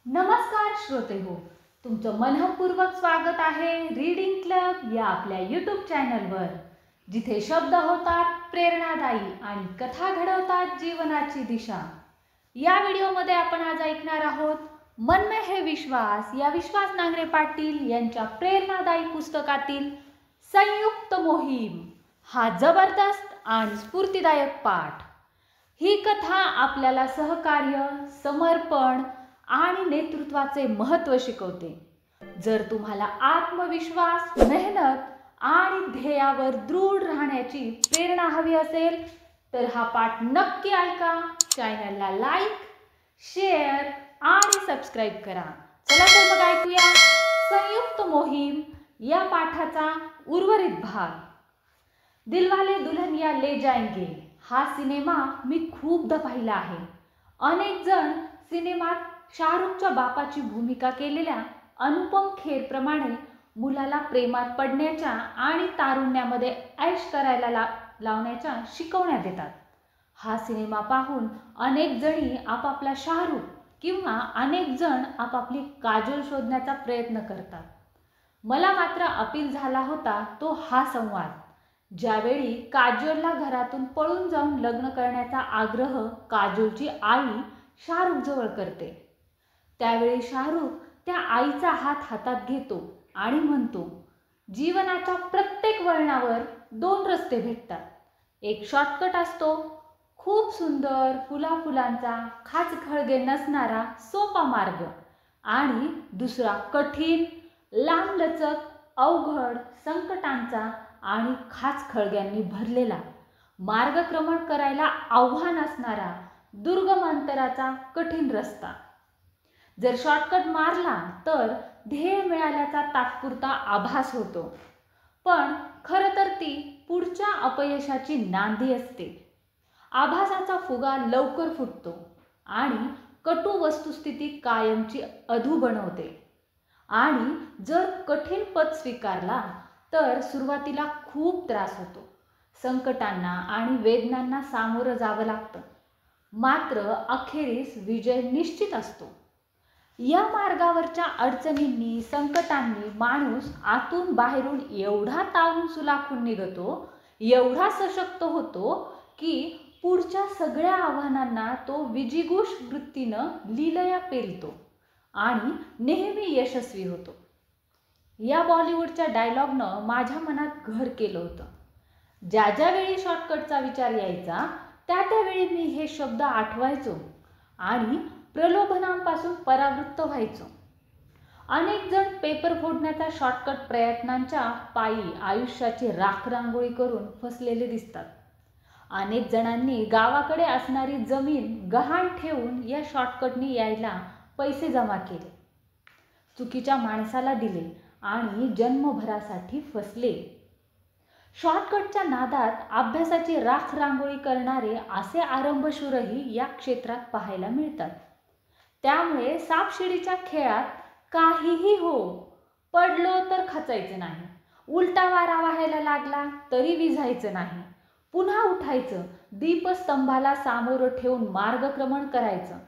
नमस्कार श्रोते हो, तुमचं मनःपूर्वक स्वागत आहे रीडिंग क्लब या आपल्या यूट्यूब चॅनलवर, जिथे शब्द होतात प्रेरणादायी आणि कथा घडवतात जीवनाची दिशा। या व्हिडिओमध्ये आपण आज ऐकणार आहोत मन में है विश्वास या विश्वास नांगरे पाटील यांच्या प्रेरणादायी पुस्तकातील संयुक्त मोहीम हा जबरदस्त आणि स्फूर्तिदायक पाठ। ही कथा आपल्याला सहकार्य, समर्पण आणि नेतृत्वाचे महत्त्व शिकवते। जर तुम्हाला आत्मविश्वास, मेहनत आणि ध्येयावर दृढ राहण्याची प्रेरणा हवी असेल तर हा पाठ नक्की ऐका। चॅनलला लाईक, शेअर आणि सबस्क्राइब करा। चला तर मग ऐकूया संयुक्त मोहीम या पाठाचा उर्वरित भाग। दिलवाले दुल्हनिया ले जाएंगे हा सिनेमा मी खूपदा पाहिला आहे। अनेक जण सिनेमात शाहरुखच्या बापाची भूमिका केलेल्या अनुपम खेर प्रमाणे मुलाला प्रेमात पडण्याच्या आणि तारुण्यामध्ये ऐश करायला लावण्याच्या शिकवण्या देतात। हा सिनेमा पाहून अनेक जणी आपापला शाहरुख किंवा अनेक जण आपापली काजोल शोधण्याचा प्रयत्न करतात। मला मात्र अपील झाला होता तो हा संवाद, ज्यावेळी काजोलला घरातून पळून जाऊन लग्न करण्याचा आग्रह काजोलची आई शाहरुख जवळ करते। त्यावेळी शाहरुख त्या आईचा हात हातात घेतो आणि म्हणतो, जीवनाच्या प्रत्येक वळणावर दोन रस्ते भेटतात। एक शॉर्टकट असतो, खूप सुंदर फुलाफुलांचा, खाचखळगे नसणारा सोपा मार्ग, आणि दुसरा कठीण, लांबलचक, अवघड, संकटांचा आणि खाचखळग्यांनी भरलेला, मार्गक्रमण करायला आव्हान असणारा दुर्गम अंतराचा कठीण रस्ता। जर शॉर्टकट मारला तर ध्येय मिळाल्याचा तात्पुरता आभास होतो, पण खरं तर ती पुढच्या अपयशाची नांदी असते। आभासाचा फुगा लवकर फुटतो आणि कटू वस्तुस्थिती कायमची अधू बनवते। आणि जर कठीण पद स्वीकारला तर सुरुवातीला खूप त्रास होतो, संकटांना आणि वेदनांना सामोरं जावं लागतं, मात्र अखेरीस विजय निश्चित असतो। या मार्गावरच्या अडचणींनी, संकटांनी माणूस आतून बाहेरून एवढा तावून सुलाखून निघतो, एवढा सशक्त होतो की पुढच्या सगळ्या आव्हानांना तो विजिगुष वृत्तीनं लीलया पेलतो आणि नेहमी यशस्वी होतो। या बॉलिवूडच्या डायलॉगनं माझ्या मनात घर केलं होतं। ज्या वेळी शॉर्टकटचा विचार यायचा त्यावेळी मी हे शब्द आठवायचो आणि प्रलोभनांपासून परावृत्त व्हायचो। अनेक जण पेपर फोडण्याचा शॉर्टकट प्रयत्नांच्या पायी आयुष्याची राखरांगोळी करून फसलेले दिसतात। अनेक जणांनी गावाकडे असणारी जमीन गहाण ठेवून या शॉर्टकटनी यायला पैसे जमा केले, चुकीच्या माणसाला दिले आणि जन्मभरासाठी फसले। शॉर्टकटच्या नादात अभ्यासाची राखरांगोळी करणारे असे आरंभशूरही या क्षेत्रात पाहायला मिळतात। त्यामुळे सापशिडीच्या खेळात काहीही हो, पडलो तर खचायचं नाही, उलटा वारा वाहायला लागला तरी विझायचं नाही, पुन्हा उठायचं, दीपस्तंभाला सामोरं ठेवून मार्गक्रमण करायचं।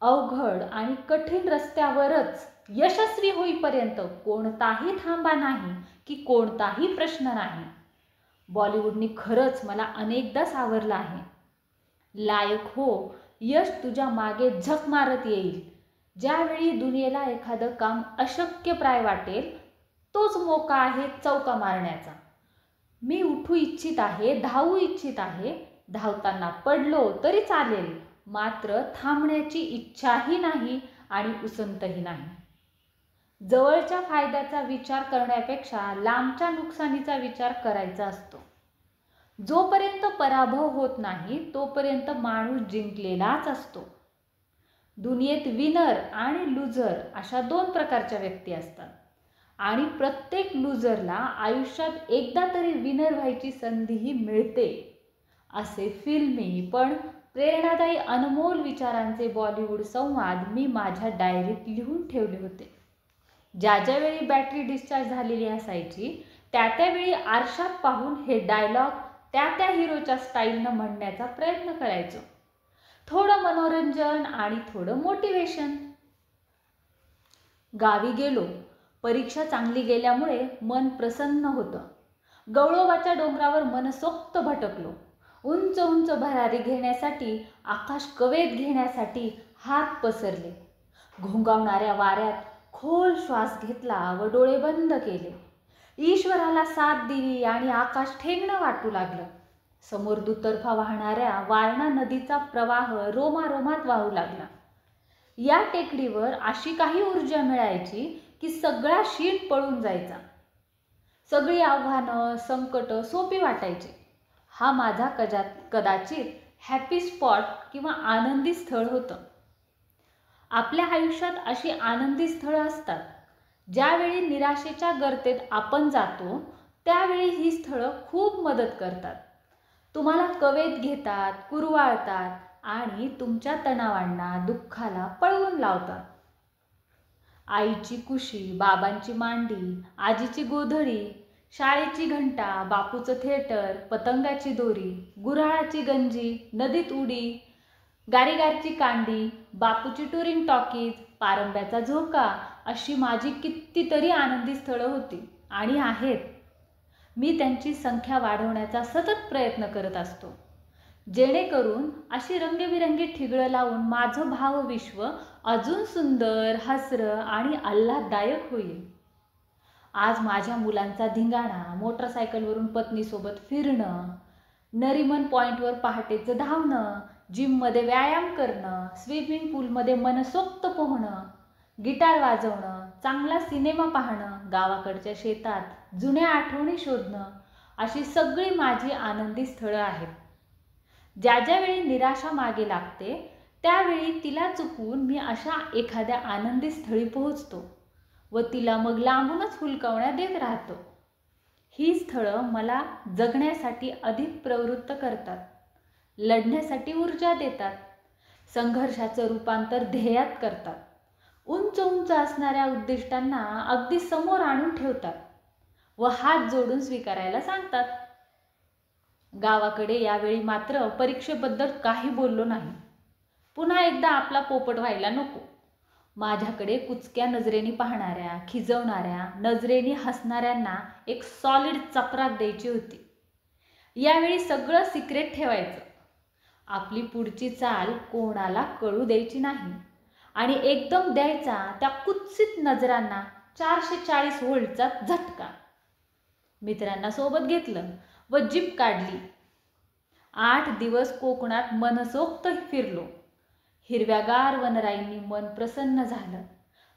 अवघड आणि कठीण रस्त्यावरच यशस्वी होईपर्यंत कोणताही थांबा नाही की कोणताही प्रश्न नाही। बॉलिवूडनी खरंच मला अनेकदा सावरलं आहे। लायक हो, यश तुझ्या मागे झक मारत येईल। ज्यावेळी दुनियेला एखादं काम अशक्यप्राय वाटेल तोच मोका आहे चौका मारण्याचा। मी उठू इच्छित आहे, धावू इच्छित आहे, धावताना पडलो तरी चालेल, मात्र थांबण्याची इच्छाही नाही आणि उसंतही नाही। जवळच्या फायद्याचा विचार करण्यापेक्षा लांबच्या नुकसानीचा विचार करायचा असतो। जोपर्यंत पराभव होत नाही तोपर्यंत माणूस जिंकलेलाच असतो। दुनियेत विनर आणि लूजर अशा दोन प्रकारच्या व्यक्ती असतात आणि प्रत्येक लूजरला आयुष्यात एकदा तरी विनर व्हायची संधीही मिळते। असे फिल्मी पण प्रेरणादायी अनमोल विचारांचे बॉलिवूड संवाद मी माझ्या डायरीत लिहून ठेवले होते। ज्यावेळी बॅटरी डिस्चार्ज झालेली असायची त्यावेळी आरशात पाहून हे डायलॉग त्या हिरोच्या स्टाईलनं म्हणण्याचा प्रयत्न करायचो। थोडं मनोरंजन आणि थोडं मोटिवेशन। गावी गेलो. परीक्षा चांगली गेल्यामुळे मन प्रसन्न होतं. गवळोबाच्या डोंगरावर मनसोक्त भटकलो. उंच उंच भरारी घेण्यासाठी, आकाश कवेत घेण्यासाठी हात पसरले. घोंगावणाऱ्या वाऱ्यात खोल श्वास घेतला व डोळे बंद केले. ईश्वराला साथ दिली आणि आकाश ठेंगणं वाटू लागलं. समोर दुतर्फा वाहणाऱ्या वारणा नदीचा प्रवाह रोमारोमात वाहू लागला. या टेकडीवर अशी काही ऊर्जा मिळायची की सगळा शीण पळून जायचा. सगळी आव्हानं, संकट सोपी वाटायची. हा माझा कदाचित हॅपी स्पॉट किंवा आनंदी स्थळ होतं. आपल्या आयुष्यात अशी आनंदी स्थळं असतात. ज्यावेळी निराशेच्या गर्तेत आपण जातो त्यावेळी ही स्थळं खूप मदत करतात. तुम्हाला कवेत घेतात, कुरवाळतात आणि तुमच्या तणावांना, दुःखाला पळवून लावतात. आईची कुशी, बाबांची मांडी, आजीची गोधडी, शाळेची घंटा, बापूचं थिएटर, पतंगाची दोरी, गुऱ्हाळाची गंजी, नदीत उडी, गारीगारची कांडी, बापूची टुरिंग टॉकीज, पारंब्याचा झोका अशी माझी कितीतरी आनंदी स्थळं होती आणि आहेत. मी त्यांची संख्या वाढवण्याचा सतत प्रयत्न करत असतो, जेणेकरून अशी रंगीबिरंगी ठिगळं लावून माझं भावविश्व अजून सुंदर, हसरं आणि आल्हाददायक होईल. आज माझ्या मुलांचा धिंगाणा, मोटरसायकलवरून पत्नीसोबत फिरणं, नरिमन पॉईंटवर पहाटेचं धावणं, जिममध्ये व्यायाम करणं, स्विमिंग पूलमध्ये मनसोक्त पोहणं, गिटार वाजवणं, चांगला सिनेमा पाहणं, गावाकडच्या शेतात जुन्या आठवणी शोधणं अशी सगळी माझी आनंदी स्थळं आहेत. ज्या ज्यावेळी निराशा मागे लागते त्यावेळी तिला चुकवून मी अशा एखाद्या आनंदी स्थळी पोहोचतो व तिला मग लांबूनच हुलकावण्या देत राहतो. ही स्थळं मला जगण्यासाठी अधिक प्रवृत्त करतात, लढण्यासाठी ऊर्जा देतात, संघर्षाचं रूपांतर ध्येयात करतात, उंच उंच असणाऱ्या उद्दिष्टांना अगदी समोर आणून ठेवतात व हात जोडून स्वीकारायला सांगतात. गावाकडे यावेळी मात्र परीक्षेबद्दल काही बोललो नाही. पुन्हा एकदा आपला पोपट व्हायला नको. माझ्याकडे कुचक्या नजरेने पाहणाऱ्या, खिजवणाऱ्या, नजरेने हसणाऱ्यांना एक सॉलिड चपराक द्यायची होती. यावेळी सगळं सिक्रेट ठेवायचं. आपली पुढची चाल कोणाला कळू द्यायची नाही आणि एकदम द्यायचा त्या कुत्सित नजरांना 440 व्होल्टचा झटका. मित्रांना सोबत घेतलं व जीप काढली. 8 दिवस कोकणात मनसोक्त फिरलो. हिरव्यागार वनराईंनी मन प्रसन्न झालं.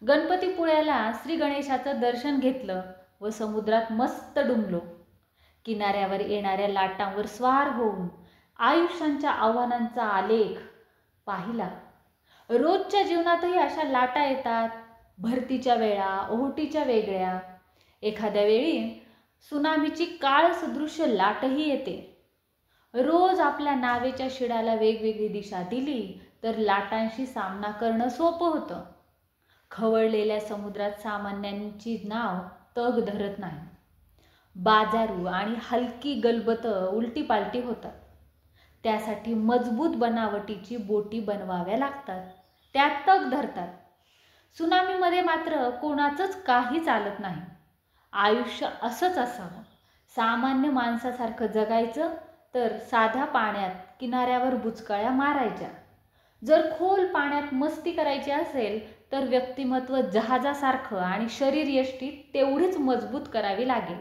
गणपतीपुळ्याला श्री गणेशाचं दर्शन घेतलं व समुद्रात मस्त डुंबलो. किनाऱ्यावर येणाऱ्या लाटांवर स्वार होऊन आयुष्यांच्या आव्हानांचा आलेख पाहिला. रोजच्या जीवनातही अशा लाटा येतात. भरतीच्या वेळा, ओहोटीच्या वेगळ्या. एखाद्या वेळी सुनामीची काळ सदृश्य लाटही येते. रोज आपल्या नावेच्या शिडाला वेगवेगळी दिशा दिली तर लाटांशी सामना करणं सोपं होतं. खवळलेल्या समुद्रात सामान्यांची नाव तग धरत नाही. बाजारू आणि हलकी गलबतं उलटीपालटी होतात. त्यासाठी मजबूत बनावटीची बोटी बनवाव्या लागतात. त्या तग धरतात. सुनामीमध्ये मात्र कोणाचंच काही चालत नाही. आयुष्य असंच असावं. सामान्य माणसासारखं जगायचं तर साध्या पाण्यात किनाऱ्यावर बुचकाळ्या मारायच्या. जर खोल पाण्यात मस्ती करायची असेल तर व्यक्तिमत्व जहाजासारखं आणि शरीरयष्टी तेवढीच मजबूत करावी लागेल.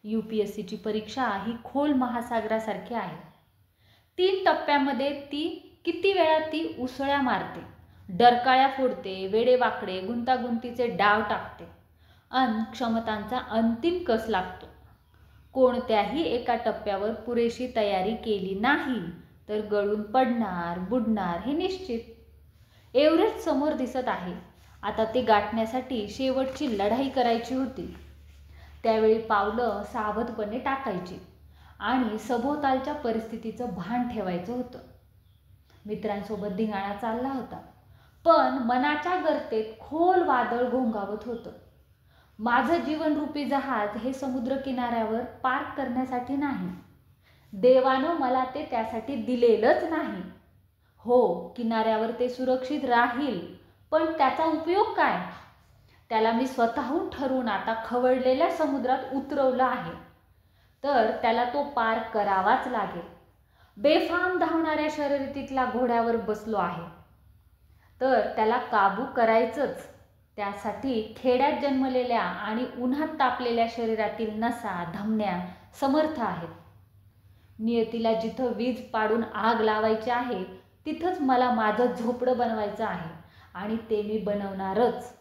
UPSCची परीक्षा ही खोल महासागरासारखी आहे. 3 टप्प्यामध्ये किती वेळा ती उसळ्या मारते, डरकाळ्या फोडते, वेडेवाकडे गुंतागुंतीचे डाव टाकते अन क्षमतांचा अंतिम कस लागतो. कोणत्याही एका टप्प्यावर पुरेशी तयारी केली नाही तर गळून पडणार, बुडणार हे निश्चित. एव्हरेस्ट समोर दिसत आहे. आता ते गाठण्यासाठी शेवटची लढाई करायची होती. त्यावेळी पावलं सावधपणे टाकायची आणि सभोवतालच्या परिस्थितीचं भान ठेवायचं होतं. मित्रांसोबत धिंगाणा चालला होता, पण मनाच्या गर्तेत खोल वादळ घोंगावत होतं. माझं जीवनरूपी जहाज हे समुद्र किनाऱ्यावर पार्क करण्यासाठी नाही. देवानं मला ते त्यासाठी दिलेलंच नाही. हो, किनाऱ्यावर ते सुरक्षित राहील, पण त्याचा उपयोग काय? त्याला मी स्वतःहून ठरवून आता खवळलेल्या समुद्रात उतरवलं आहे, तर त्याला तो पार करावाच लागेल. बेफाम धावणाऱ्या शर्यतीतल्या घोड्यावर बसलो आहे, तर त्याला काबू करायचंच. त्यासाठी खेड्यात जन्मलेल्या आणि उन्हात तापलेल्या शरीरातील नसा धमन्या समर्थ आहेत. नियतीला जिथं वीज पाडून आग लावायची आहे, तिथंच मला माझं झोपडं बनवायचं आहे आणि ते मी बनवणारच.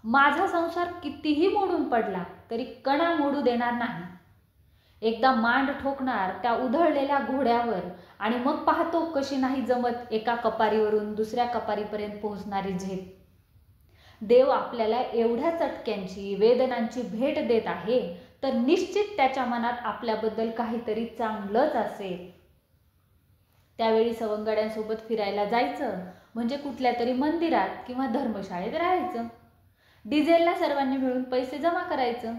माझा संसार कितीही मोडून पडला तरी कणा मोडू देणार नाही. एकदा मांड ठोकणार त्या उधळलेल्या घोड्यावर आणि मग पाहतो कशी नाही जमत एका कपारीवरून दुसऱ्या कपारीपर्यंत पोहोचणारी झेप. देव आपल्याला एवढ्या चटक्यांची वेदनांची भेट देत आहे, तर निश्चित त्याच्या मनात आपल्याबद्दल काहीतरी चांगलंच असेल. त्यावेळी सवंगड्यांसोबत फिरायला जायचं म्हणजे कुठल्या तरी मंदिरात किंवा धर्मशाळेत राहायचं. डिझेलला सर्वांनी मिळून पैसे जमा करायचं.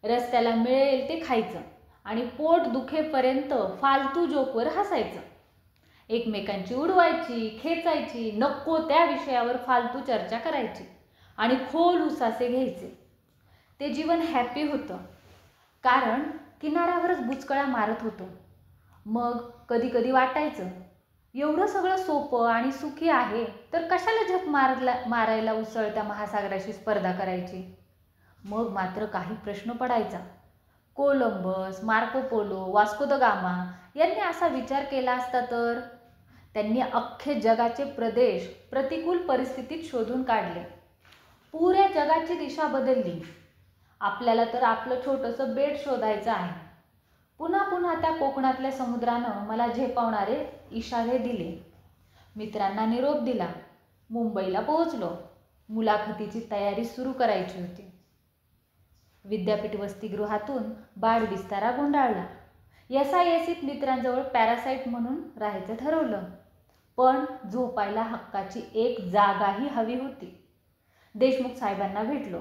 रस्त्याला मिळेल ते खायचं आणि पोट दुखेपर्यंत फालतू जोकवर हसायचं. एकमेकांची उडवायची, खेचायची, नको त्या विषयावर फालतू चर्चा करायची आणि खोल उसासे घ्यायचे. ते जीवन हॅपी होतं, कारण किनाऱ्यावरच बुचकळा मारत होतो. मग कधी कधी वाटायचं, एवढं सगळं सोपं आणि सुखी आहे तर कशाला झक मारायला उसळत्या महासागराशी स्पर्धा करायची. मग मात्र काही प्रश्न पडायचा. Columbus, Marco Polo, Vasco the gamma यांनी असा विचार केला असता तर? त्यांनी अख्खे जगाचे प्रदेश प्रतिकूल परिस्थितीत शोधून काढले. पुऱ्या जगाची दिशा बदलली. आपल्याला तर आपलं छोटंसं बेट शोधायचं आहे. पुन्हा पुन्हा त्या कोकणातल्या समुद्रानं मला झेपावणारे इशारे दिले. मित्रांना निरोप दिला. मुंबईला पोहोचलो. मुलाखतीची तयारी सुरू करायची होती. विद्यापीठ वसतिगृहातून बाडबिस्तारा गुंडाळला. SISत मित्रांजवळ पॅरासाईट म्हणून राहायचं ठरवलं. पण झोपायला हक्काची एक जागाही हवी होती. देशमुख साहेबांना भेटलो.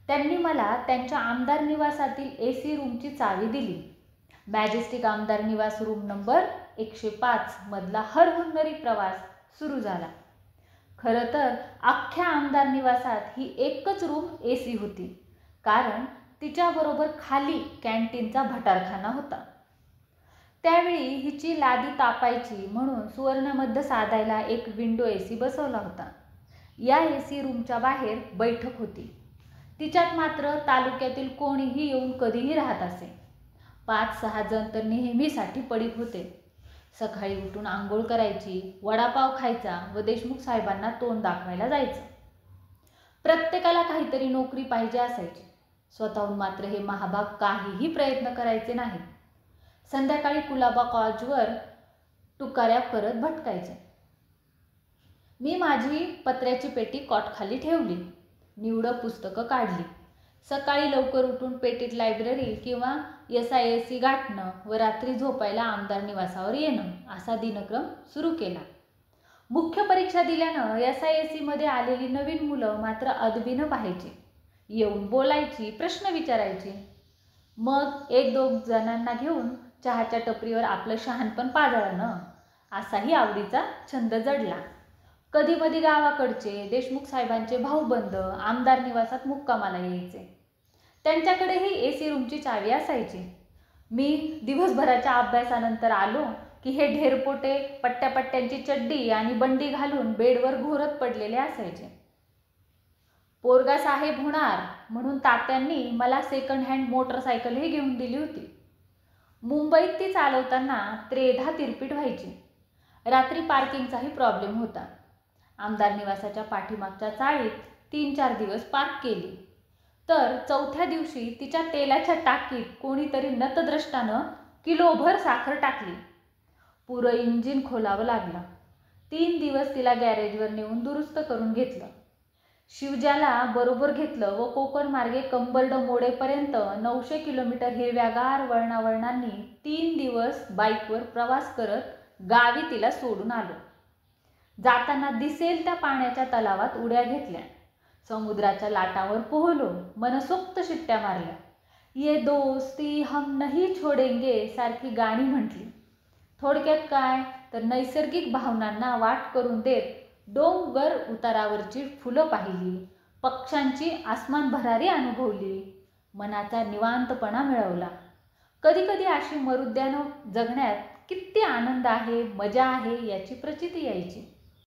त्यांनी मला त्यांच्या आमदार निवासातील AC रूमची चावी दिली. मॅजेस्टिक आमदार निवास रूम नंबर 105 मधला हरहुन्नरी प्रवास सुरू झाला. खरं तर अख्ख्या आमदार निवासात ही एकच रूम AC होती, कारण तिच्याबरोबर खाली कॅन्टीनचा भटारखाना होता. त्यावेळी हिची लादी तापायची म्हणून सुवर्णमध्य साधायला एक विंडो AC बसवला होता. या AC रूमच्या बाहेर बैठक होती. तिच्यात मात्र तालुक्यातील कोणीही येऊन कधीही राहत असे. 5-6 जण तर नेहमीसाठी पडीक होते. सकाळी उठून आंघोळ करायची, वडापाव खायचा व देशमुख साहेबांना तोंड दाखवायला जायचं. प्रत्येकाला काहीतरी नोकरी पाहिजे असायची. स्वतःहून मात्र हे महाभाग काहीही प्रयत्न करायचे नाही. संध्याकाळी कुलाबा कॉलेजवर तुकाऱ्या करत भटकायचे. मी माझी पत्र्याची पेटी कॉटखाली ठेवली. निवडं पुस्तकं काढली. सकाळी लवकर उठून पेटीत लायब्ररी किंवा SISC गाठणं व रात्री झोपायला आमदार निवासावर येणं असा दिनक्रम सुरू केला. मुख्य परीक्षा दिल्यानं SISCमध्ये आलेली नवीन मुलं मात्र अदबीनं पाहायची. येऊन बोलायची, प्रश्न विचारायची. मग 1-2 जणांना घेऊन चहाच्या टपरीवर आपलं शहाणपण पाजळणं असाही आवडीचा छंद जडला. कधी मधी गावाकडचे देशमुख साहेबांचे भाऊबंद आमदार निवासात मुक्कामाला यायचे. त्यांच्याकडेही AC रूमची चावी असायची. मी दिवसभराच्या अभ्यासानंतर आलो की हे ढेरपोटे पट्ट्यापट्ट्यांची चड्डी आणि बंडी घालून बेडवर घोरत पडलेले असायचे. पोरगा साहेब होणार म्हणून तात्यांनी मला सेकंड हँड मोटरसायकलही घेऊन दिली होती. मुंबईत ती चालवताना त्रेधा तिरपीट व्हायची. रात्री पार्किंगचाही प्रॉब्लेम होता. आमदार निवासाच्या पाठीमागच्या चाळीत 3-4 दिवस पार्क केली, तर 4थ्या दिवशी तिच्या तेलाच्या टाकीत कोणीतरी नतद्रष्टानं किलोभर साखर टाकली. पुरं इंजिन खोलावं लागलं. 3 दिवस तिला गॅरेजवर नेऊन दुरुस्त करून घेतलं. शिवजाला बरोबर घेतलं व कोकण मार्गे कंबर्ड मोडेपर्यंत 900 किलोमीटर हिरव्यागार वळणावळणांनी 3 दिवस बाईकवर प्रवास करत गावी तिला सोडून आलो. जाताना दिसेल त्या पाण्याच्या तलावात उड्या घेतल्या. समुद्राच्या लाटांवर पोहलो. मनसोक्त शिट्ट्या मारल्या. ये दोस्ती हम नहीं छोडेंगे सारखी गाणी म्हटली. थोडक्यात काय तर नैसर्गिक भावनांना वाट करून देत डोंगर उतारावरची फुलं पाहिली, पक्ष्यांची आसमान भरारी अनुभवली, मनाचा निवांतपणा मिळवला. कधीकधी अशी मरुद्यानं जगण्यात किती आनंद आहे, मजा आहे याची प्रचिती यायची.